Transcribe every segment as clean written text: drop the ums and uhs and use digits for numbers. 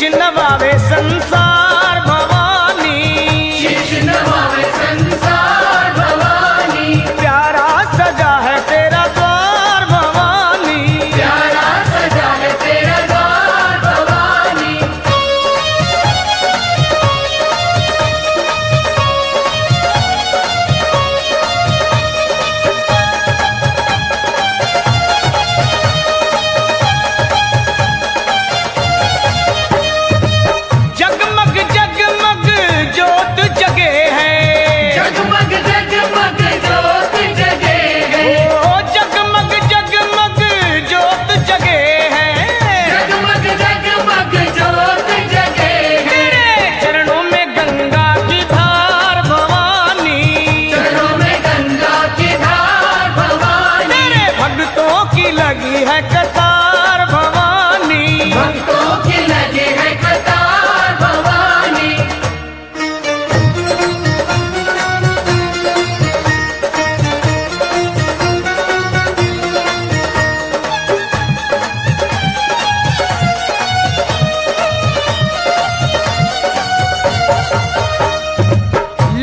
नवावे संसार भवानी, शीश नवावे संसार भवानी, प्यारा सजा है तेरा द्वार भवानी, प्यारा सजा है तेरा द्वार भवानी। जगमग जगमग ज्योत जगे है, जगमग जगमग ज्योत जगे है, ओ जगमग जगमग ज्योत जगे है, जगमग जगमग ज्योत जगे है। तेरे चरणों में गंगा की धार भवानी, चरणों में गंगा की धार भवानी, तेरे भक्तों की लगी है कतार भवानी, भक्तों की लगी है कतार भवानी।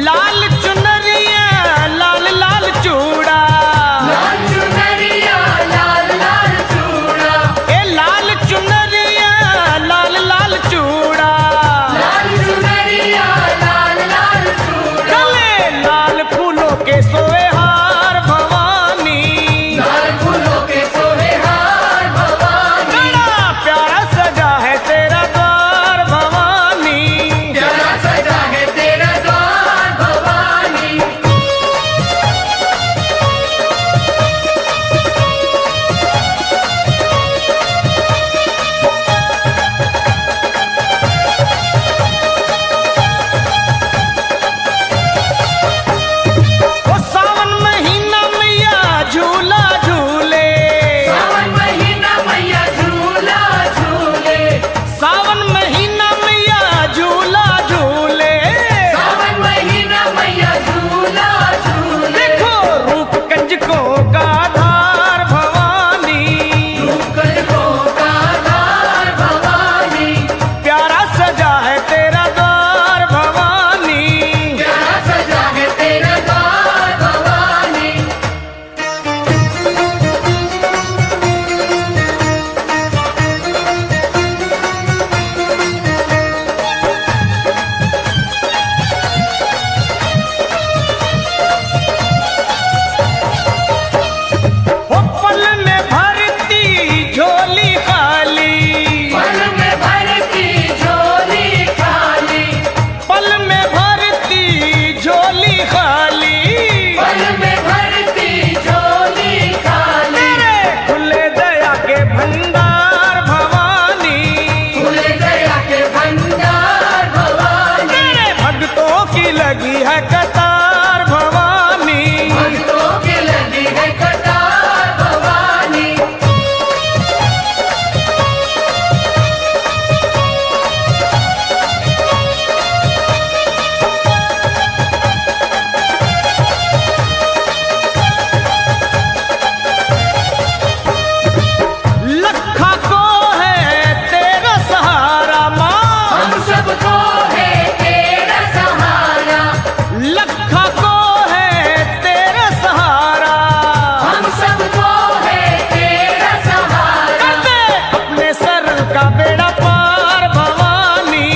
लाल चुनरिया लाल लाल चूड़ा, लाल चुनरिया लाल लाल चूड़ा, ए लाल चुनरिया लाल लाल चूड़ा, लाल चुनरिया लाल लाल चूड़ा, गले लाल फूलों के सोए हार भवानी, लाल फूलों के सोहे हार भवानी, बड़ा प्यारा सजा है तेरा द्वार भवानी, प्यारा सजा है तेरा द्वार भवानी। ओ सावन महीना मैया झूला झूले, सावन महीना मैया झूला झूले, सावन महीना मैया झूला झूले, सावन महीना मैया झूला झूले, देखो रूप कंजकों का धार भवानी, कंजकों का धार भवानी, प्यारा सजा है तेरा द्वार भवानी, प्यारा सजा है तेरा द्वार भवानी। ओ पल में भरती झोली खाली, पल में भरती झोली खाली, पल में भरती झोली खाली, पल में भरती झोली खाली, तेरे खुले दया के भंडार भवानी, खुले दया के भंडार भवानी, तेरे भक्तों की लगी है कतार भवानी, भक्तों की लगी है कतार भवानी। लखा को है तेरा सहारा माँ, हम सबको है तेरा सहारा, लखा को है तेरा सहारा, हम सबको है तेरा सहारा, करते अपने सर का बेड़ा पार भवानी,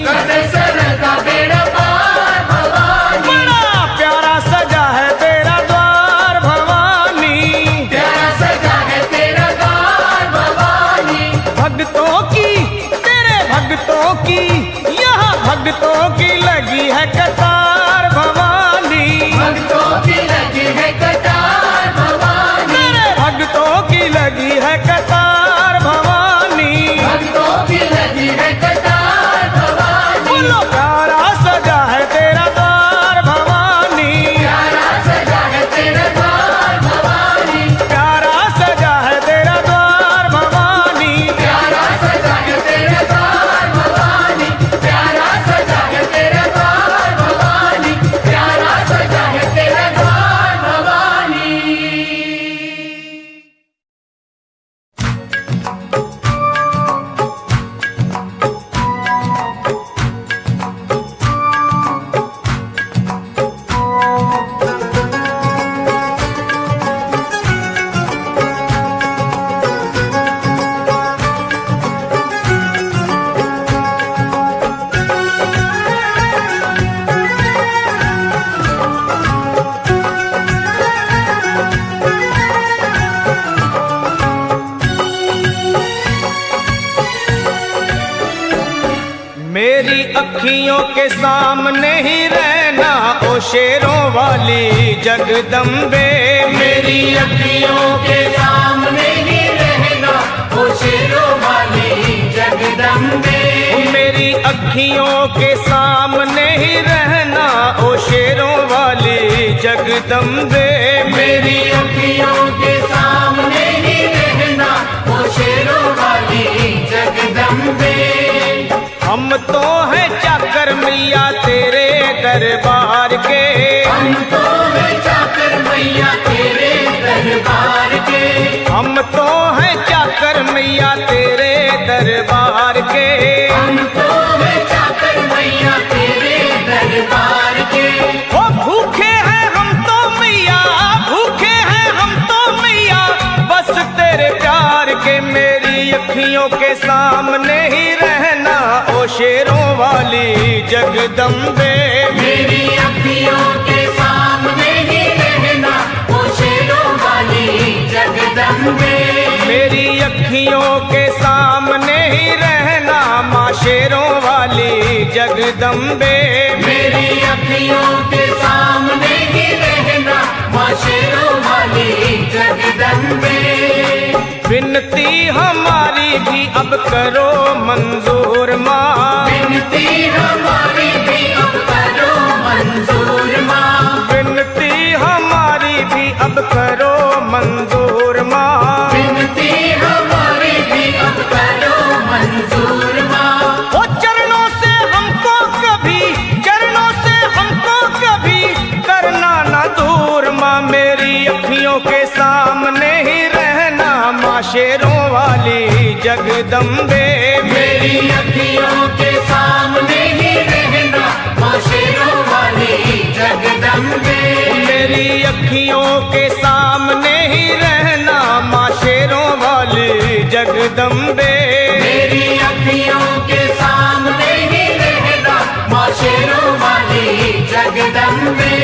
कदे सर का बेड़ा पार भवानी, बड़ा प्यारा सजा है तेरा द्वार भवानी, प्यारा सजा है तेरा द्वार भवानी, भक्तों की तेरे भक्तों की यहाँ भक्तों की लगी है कतार भवानी, भक्तों की लगी है कतार भवानी, तेरे भक्तों की लगी है कतार भवानी, भक्तों की लगी है कतार भवानी, बोलो प्यारा सजा है तेरा द्वार भवानी, प्यारा सजा है तेरा द्वार भवानी, प्यारा सजा है तेरा द्वार भवानी, प्यारा सजा है तेरा द्वार भवानी, प्यारा सजा है तेरा द्वार मेरी अखियों के सामने ही रहना ओ शेरों वाली जगदम्बे। मेरी अखियों के सामने ही रहना ओ शेरों वाली जगदम्बे। मेरी अखियों के सामने ही रहना ओ शेरों वाली जगदम्बे। मेरी अखियों के सामने ही रहना ओ शेरों वाली जगदम्बे। हम तो हैं चाकर मैया तेरे दरबार के। हम तो हैं चाकर मैया तेरे दरबार के। हम तो हैं चाकर मैया तेरे दरबार के। हम तो हैं चाकर मैया तेरे दरबार के। ओ भूखे हैं हम तो मैया, भूखे हैं हम तो मैया बस तेरे प्यार के। मेरी अखियों के सामने ही रहना ओ शेरों वाली जगदम्बे। मेरी अखियों के सामने ही रहना ओ शेरों वाली जगदम्बे। मेरी अखियों के सामने ही रहना माँ शेरों वाली जगदम्बे। मेरी अखियों के सामने ही रहना माँ शेरों वाली जगदम्बे। विनती हमारी भी अब करो मंजूर माँ। विनती हमारी भी अब करो मंजूर माँ। विनती हमारी भी अब करो मंजूर माँ। विनती हमारी भी अब करो मंजूर माँ। ओ चरणों से हमको कभी, चरणों से हमको कभी करना ना दूर माँ। मेरी अखियों के सामने ही रहना माँ शेरों वाली जगदम्बे। मेरी अखियों के सामने ही रहना माँ शेरों वाली जगदम्बे। मेरी अखियों के सामने ही रहना माँ शेरों वाली जगदम्बे। मेरी अखियों के सामने ही रहना माँ शेरों वाली जगदम्बे।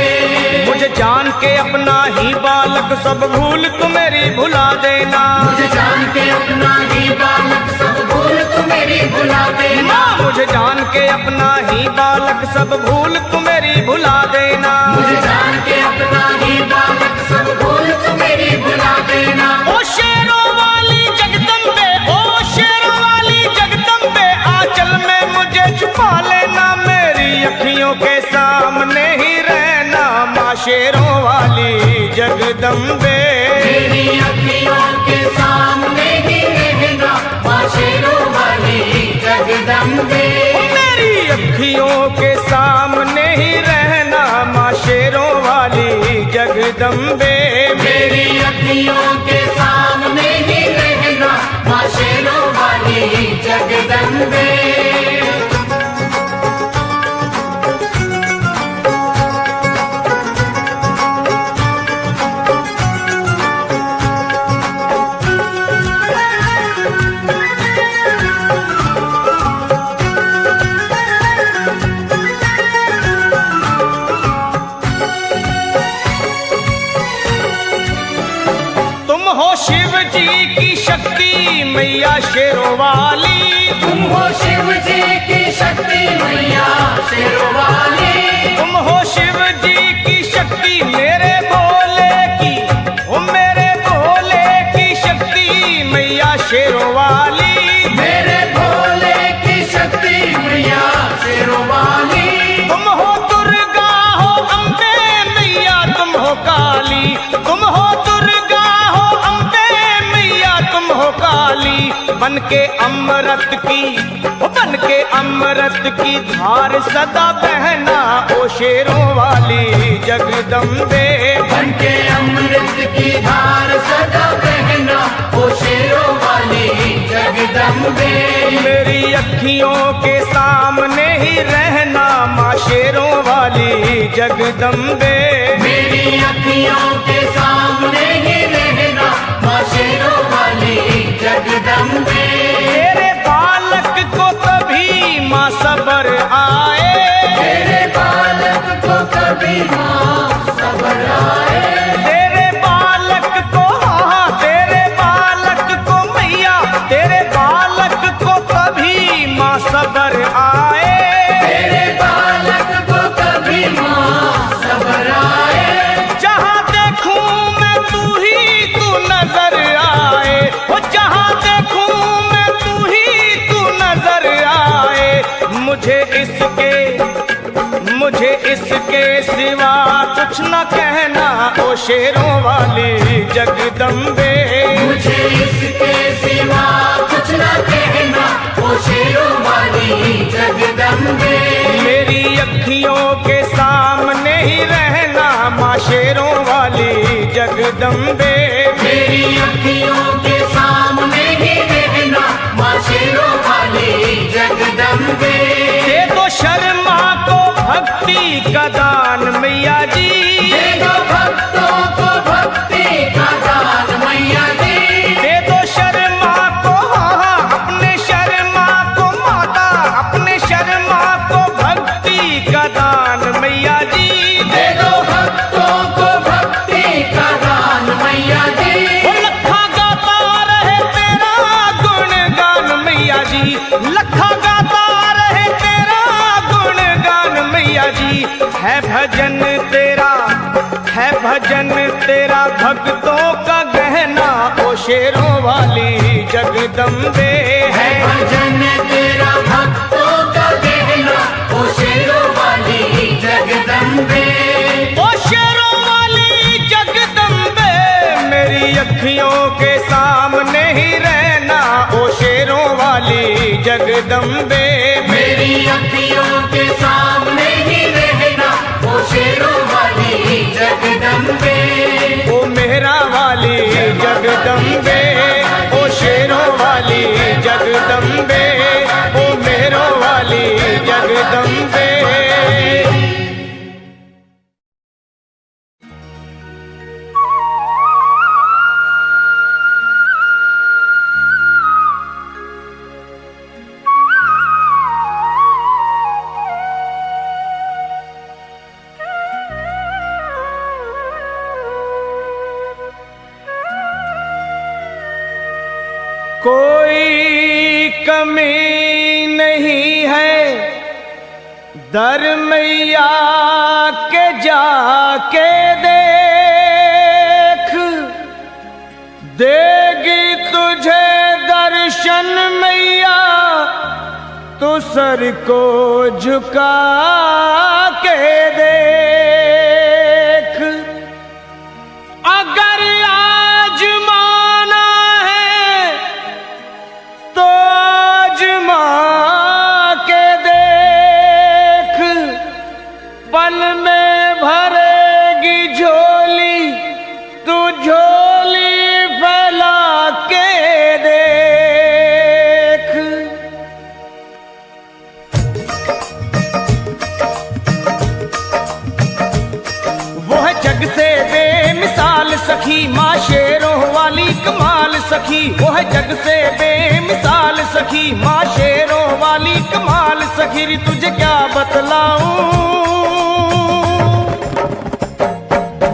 मुझे जान के अपना ही बालक सब भूल तू मेरी भुला देना। मुझे जान के अपना ही बालक सब भूल तू मेरी भुला देना। माँ मुझे जान के अपना ही बालक सब भूल तू मेरी भुला देना। मुझे जान के अपना ही बालक सब भूल तू मेरी भुला देना। ओ शेरों वाली जगदम्बे, ओ शेरों वाली जगदम्बे आंचल में मुझे छुपा लेना। मेरी अखियों के सामने ही रहना माँ शेरों वाली जगदम्बे। मेरी अखियों के सामने ही रहना माँ शेरों वाली जगदम्बे। मेरी अखियों के सामने ही रहना माँ शेरों वाली जगदम्बे। मेरी अखियों के सामने ही रहना माँ शेरों वाली जगदम्बे। शिव जी की शक्ति मैया शेरों वाली। तुम हो शिव जी की शक्ति मैया शेरों वाली। तुम हो शिव जी की शक्ति मेरे भोले की, ओ मेरे भोले की शक्ति मैया शेरों वाली। मेरे भोले की शक्ति मैया शेरों वाली। तुम हो दुर्गा हो अम्बे मैया तुम हो काली। तुम हो दुर्गा हो अम्बे मैया तुम हो काली। बन के अमृत की, बन के अमृत की धार सदा बहना ओ शेरों वाली जगदम्बे। बन के अमृत की धार सदा बहना ओ शेरों वाली जगदम्बे। मेरी अखियों के सामने ही रहना माँ शेरों वाली जगदम्बे। मेरी अखियों के सामने ही रहना माँ शेरों वाली जगदम्बे। तेरे बालक को कभी माँ सबर आए। तेरे बालक को कभी माँ सबर आए। तेरे बालक को, हाँ तेरे बालक को मैया, तेरे बालक को कभी माँ सबर आए। इसके सिवा कुछ न कहना ओ शेरों वाली जगदम्बे। मुझे इसके सिवा कुछ न कहना ओ शेरों वाली जगदम्बे। मेरी अखियों के सामने ही रहना माँ शेरों वाली जगदम्बे। मेरी अखियों के सामने ही रहना माँ शेरों वाली जगदम्बे। दे दो शर्मा को भक्ति का दान मैया जी। दे दो भक्तों को भक्ति का दान मैया जी। दे दो शर्मा को अपने शर्मा को माता, अपने शर्मा को भक्ति का दान मैया जी। दे दो भक्तों को भक्ति का दान मैया जी। वो लखा गाता रहे तेरा गुणगान मैया जी। लखा गाता रहे तेरा गुणगान मैया जी। है भजन तेरा भक्तों का गहना ओ शेरों वाली जगदम्बे। है भजन तेरा भक्तों का गहना ओ शेरों वाली जगदम्बे। ओ शेरों वाली जगदम्बे मेरी अखियों के सामने ही रहना ओ शेरों वाली जगदम्बे। मेरी अखियों के सामने ही रहना ओ शेरों वाली जगदम्बे। ओ मेहरा वाली जगदम्बे, ओ शेरों वाली जगदम्बे, ओ मेहरों वाली जगदम्बे। कोई कमी नहीं है दर मैया के जाके देख। देगी तुझे दर्शन मैया तो सर को झुका के देख। अगर आजमाना है तो आजमा के देख। पल में भरेगी झोली तू झोली फैला के देख। वो है जग से बेमिसाल सखी माँ शेरों वाली कमाल सखी। वो है जग से बेमिसाल सखी माँ शेरों वाली कमाल सखी। री तुझे क्या बतलाऊं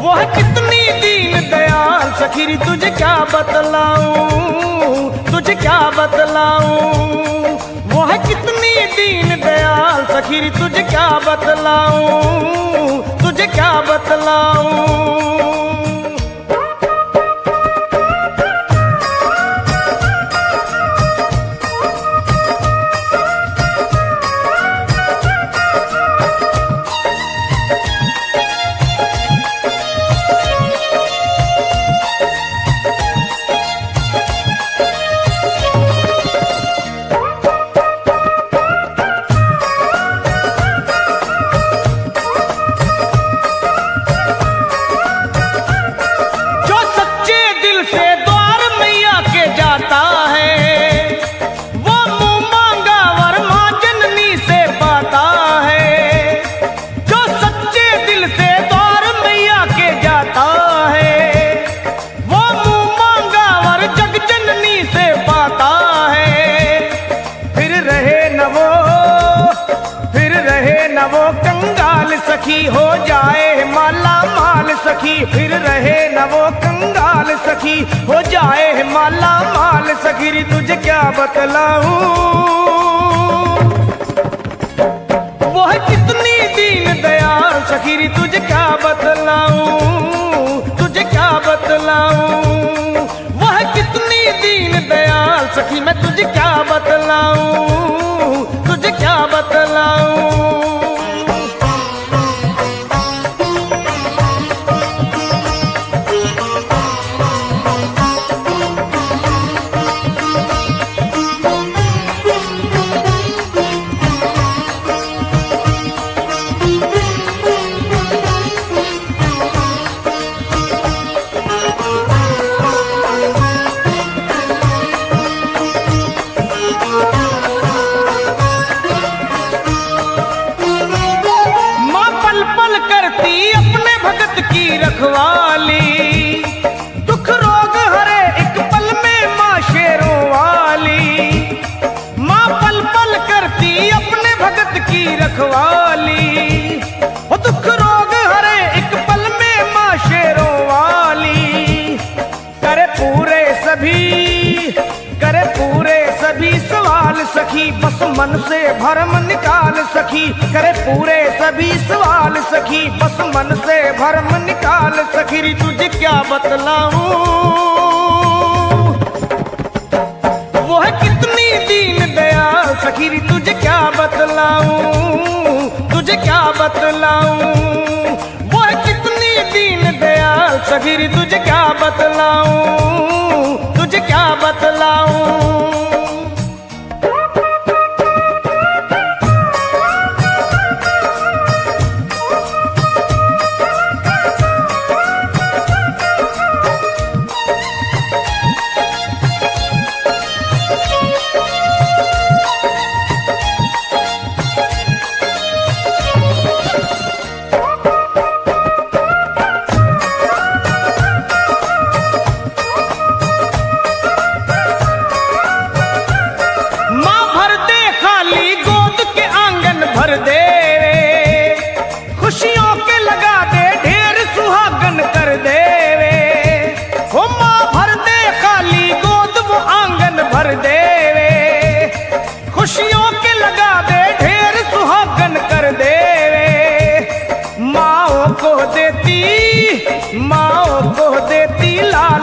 वो है कितनी दीन दयाल सखी। री तुझे क्या बतलाऊं, तुझे क्या बतलाऊं वो है कितनी दीन दयाल सखी। री तुझे क्या बतलाऊं, तुझे क्या बतलाऊं। सखी हो जाए माला माल सखी। फिर रहे न वो कंगाल सखी हो जाए माला माल सखी। री तुझे क्या बतलाऊं वो है कितनी दीन दयाल सखी। री तुझे क्या बतलाऊं, तुझे क्या बतलाऊं वो है कितनी दीन दयाल सखी। मैं तुझे क्या बतलाऊं, तुझे क्या बतलाऊं। रखवाली, वो दुख रोग हरे एक पल में माँ शेरों वाली। करे पूरे सवाल सखी, बस मन से भरम निकाल सखी। करे पूरे सभी सवाल सखी, बस मन से भरम निकाल सखी। री तुझे क्या बतलाऊं, वो है कितनी दीन दयाल सखी। री तुझे क्या बतलाऊं, तुझे क्या बतलाऊं, वो है कितनी दीन दयाल सखी। री तुझे क्या बतलाऊं, तुझे क्या बतलाऊं।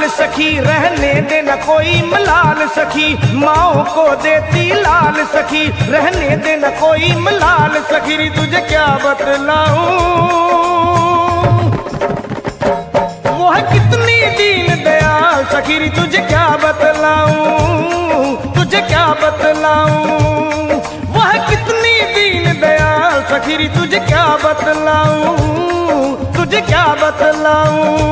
सखी रहने देना कोई मलाल सखी, माओ को देती लाल सखी, रहने देना कोई मलाल सखी। री तुझे क्या बतलाऊं, वो है कितनी दीन दयाल सखी। री तुझे क्या बतलाऊं, तुझे क्या बतलाऊं, वो है कितनी दीन दयाल सखी। री तुझे क्या बतलाऊं, तुझे क्या बतलाऊं।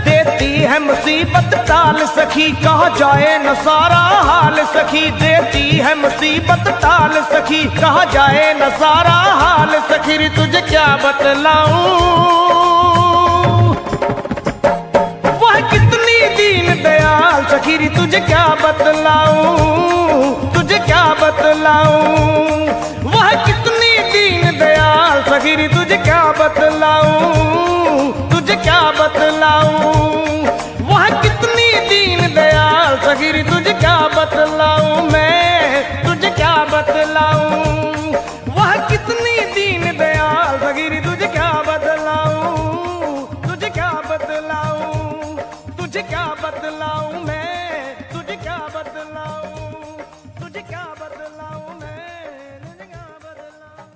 देती है मुसीबत टाल सखी, कहा जाए न सारा हाल सखी। देती है मुसीबत टाल सखी, कहा जाए न सारा हाल सखी। री तुझे क्या बतलाऊं, वह कितनी दीन दयाल सखी। री तुझे क्या बतलाऊं, तुझे क्या बतलाऊं, वह कितनी दीन दयाल सखी। री तुझे क्या बतलाऊं, तुझे क्या बतलाऊं, वह कितनी दीन दयाल सखी। री तुझे क्या बतलाऊं, मैं तुझे क्या बतलाऊं, वह कितनी दीन दयाल सखी। री तुझे क्या बतलाऊं, तुझे क्या बतलाऊं, तुझे क्या बतलाऊं, मैं तुझे क्या बतलाऊं, तुझे क्या बतलाऊं, मैं तुझे क्या बतलाऊं।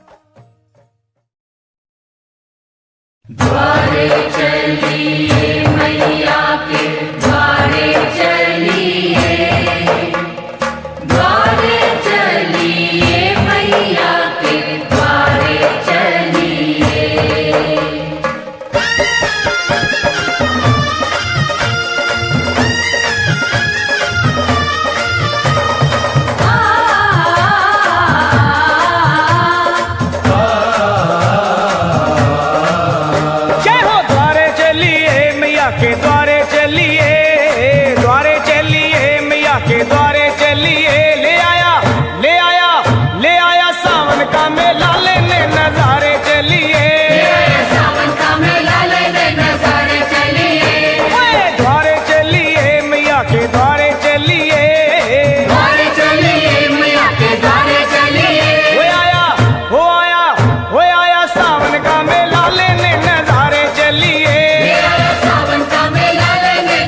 द्वारे चलिए मैया के द्वारे चलिए, द्वारे चलिए मैया के द्वारे चलिए। के द्वारे चलिए, द्वारे चलिए मैया के द्वारे चलिए। ले आया ले आया ले आया सावन का मेला लेने नजारे चलिए, सावन का मेला लेने नजारे चलिए। द्वारे चलिए मैया के द्वारे चलिए, द्वारे चलिए मैया के द्वारे चलिए। वो आया वो आया वो आया सावन का मेला लेने नजारे चलिए, सावन का मेला लेने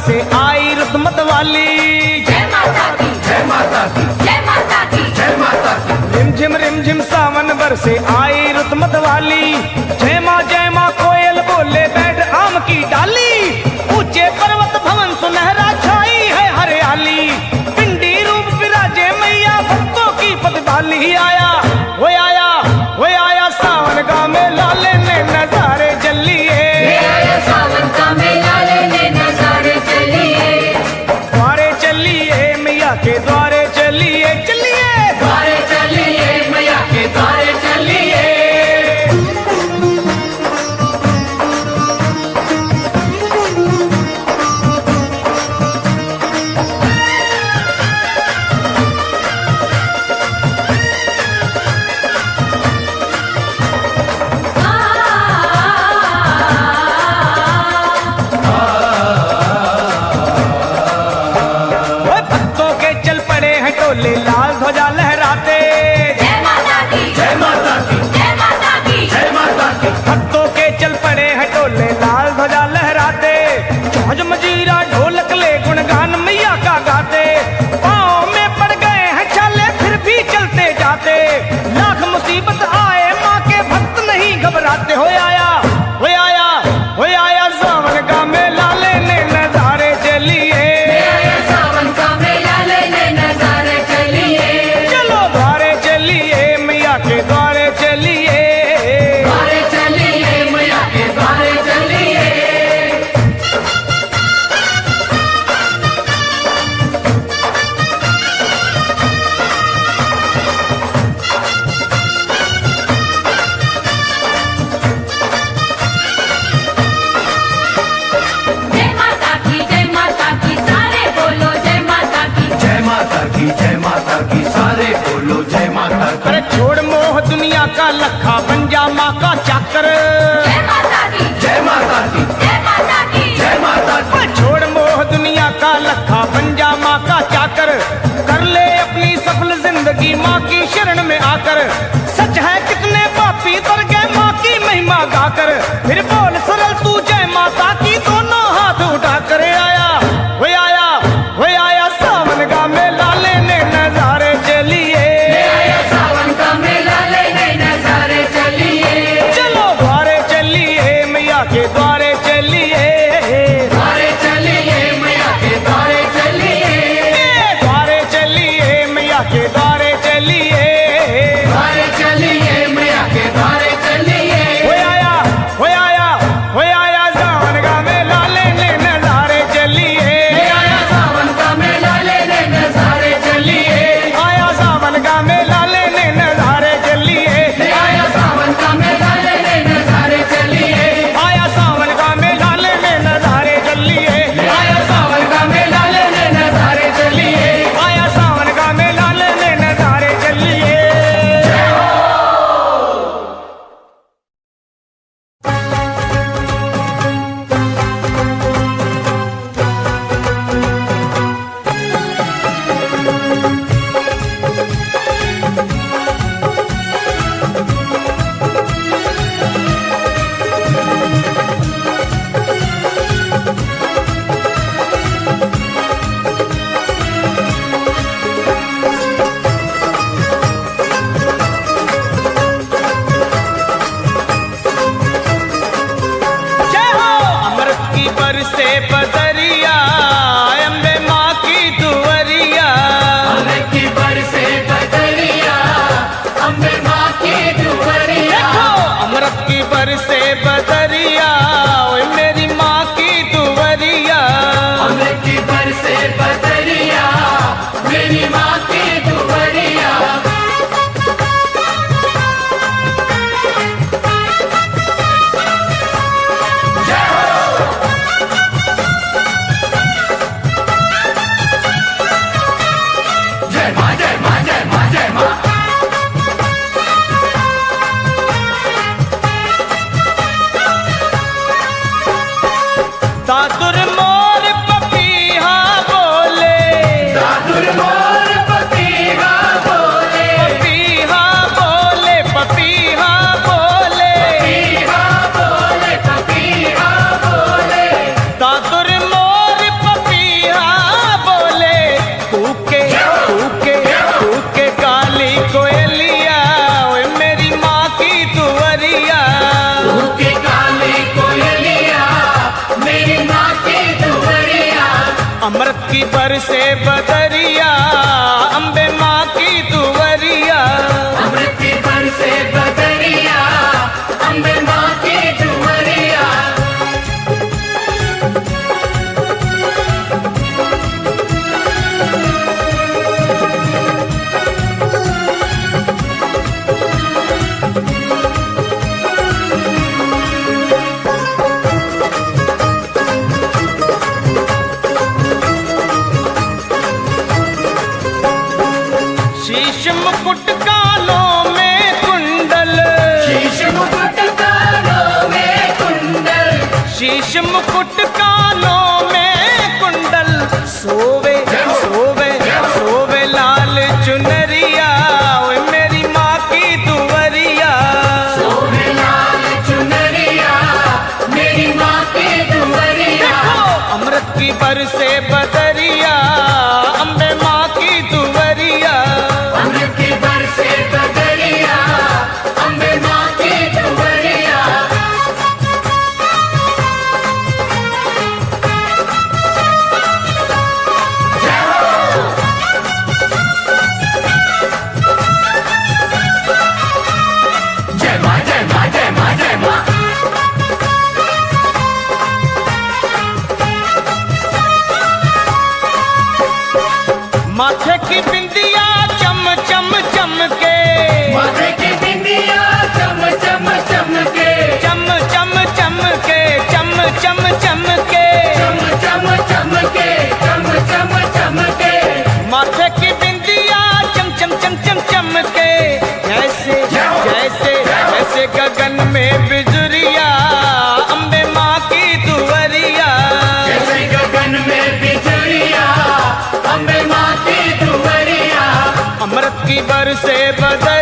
से आई रुतमत वाली। जय माता की, जय माता की, जय माता की, जय माता की। रिम झिम सावन बरसे आई रुतमत वाली। जय माँ कोयल बोले बैठ आम की डाली। ऊंचे पर्वत भवन सुनहरा छाई है हरियाली। पिंडी रूप विराजे मैया भक्तों की पतवाली। आया वो आया वो आया सावन का मेला लेने नजारे चलिए। सावन का मेला लेने नजारे चलिए। द्वारे चलिए मैया के द्वारे चलिए चलिए। द्वारे चलिए मैया के द्वारे चलिए। भक्तों के चल पड़े हैं टोले लाल ध्वजा लहराते। जय माता की, जय माता की, जय माता की, जय माता की। भक्तों के चल पड़े हैं टोले लाल ध्वजा लहराते। जौज मजीरा ढोलक ले गुणगान मैया का गाते। पाँव में पड़ गए हैं छाले फिर भी चलते जाते। लाख मुसीबत आए माँ के भक्त नहीं घबराते। हो आया हो आया हो आया सावन का मेला लेने नजारे चलिए। सावन का मेला लेने नजारे चलिए। चलो द्वारे चलिए मैया के द्वारे चलिए। द्वारे चलिए मैया के द्वारे चलिए। जय माता की, जय माता की, सारे बोलो जय माता की। जय माता की, जय माता की, सारे बोलो जय माता की। अरे छोड़ मोह दुनिया का लखा बन जा माँ का चाकर। जय माता की, जय माता की, जय माता की, जय माता की। छोड़ मोह दुनिया का लखा बन जा माँ का चाकर। कर ले अपनी सफल जिंदगी माँ की शरण में आकर। सच है कितने पापी तर गए माँ की महिमा गाकर। फिर बोल सरल तू जय माता की दोनों हाथ उठा कर। आया वो आया वो आया सावन का मेला लेने नजारे चलिए। सावन का मेला लेने नजारे चलिए। चलो द्वारे चलिए मैया के द्वारे चलिए। द्वारे चलिए मैया के द्वारे चलिए। द्वारे चलिए मैया के द्वारे चलिए। द्वारे चलिए मैया के द्वारे चलिए। हो आया हो आया हो आया सावन का मेला लेने नजारे चलिए। सावन का मेला लेने नजारे चलिए। आया सावन का मेला लेने नजारे चलिए। आया सावन का मेला लेने नजारे चलिए। आया सावन का मेला लेने नजारे चलिए। आया सावन का मेला लेने नजारे चलिए। आया सावन का मेला लेने नजारे चलिए। जय हो अमृत की बरसे बदरिया अम्बे माँ की दुवरिया। अमृत की बरसे बदरिया अम्बे माँ की दुवरिया। देखो अमृत की बरसे बदरिया ओए मेरी माँ की दुवरिया। अमृत की बरसे बदरिया मेरी माँ की दुवरिया। जय माँ, जय माँ, जय माँ, जय माँ। दादुर मोर पपीहा बोले। दादुर मोर पपीहा बोले। पपीहा बोले पपीहा बोले। पपीहा बोले, पपीहा बोले। दादुर मोर अमृत की बरसे बदरिया, अम्बे माँ की दुवरिया। अमृत की बरसे बदरिया, अम्बे माँ की दुवरिया। शीश मुकुट कानों में कुंडल, शीश मुकुट कानों में कुंडल, शीश मुकुट कानों में कुंडल। सोवे सोवे सोवे लाल चुनरिया, ओए मेरी माँ की दुवरिया। सोहे लाल चुनरिया, मेरी माँ की दुवरिया। अमृत की बरसे बदरिया, अम्बे माँ की दुवरिया। अमृत की बरसे बदरिया, अम्बे माँ की दुवरिया। जय माँ जय माँ जय माँ जय माँ। माथे की बिंदिया चम चम चमके, माथे की बिंदिया चम चम चमके, चम चम चमके, चम चम चमके। चम चम चमके, चम चम चमके। माथे की बिंदिया चम चम चम चम चमके, जैसे जैसे जैसे गगन में बिजुरिया, अम्बे माँ की दुवरिया। जैसे गगन में बिजुरिया, अम्बे माँ की दुवरिया। अमृत की बरसे बदरिया,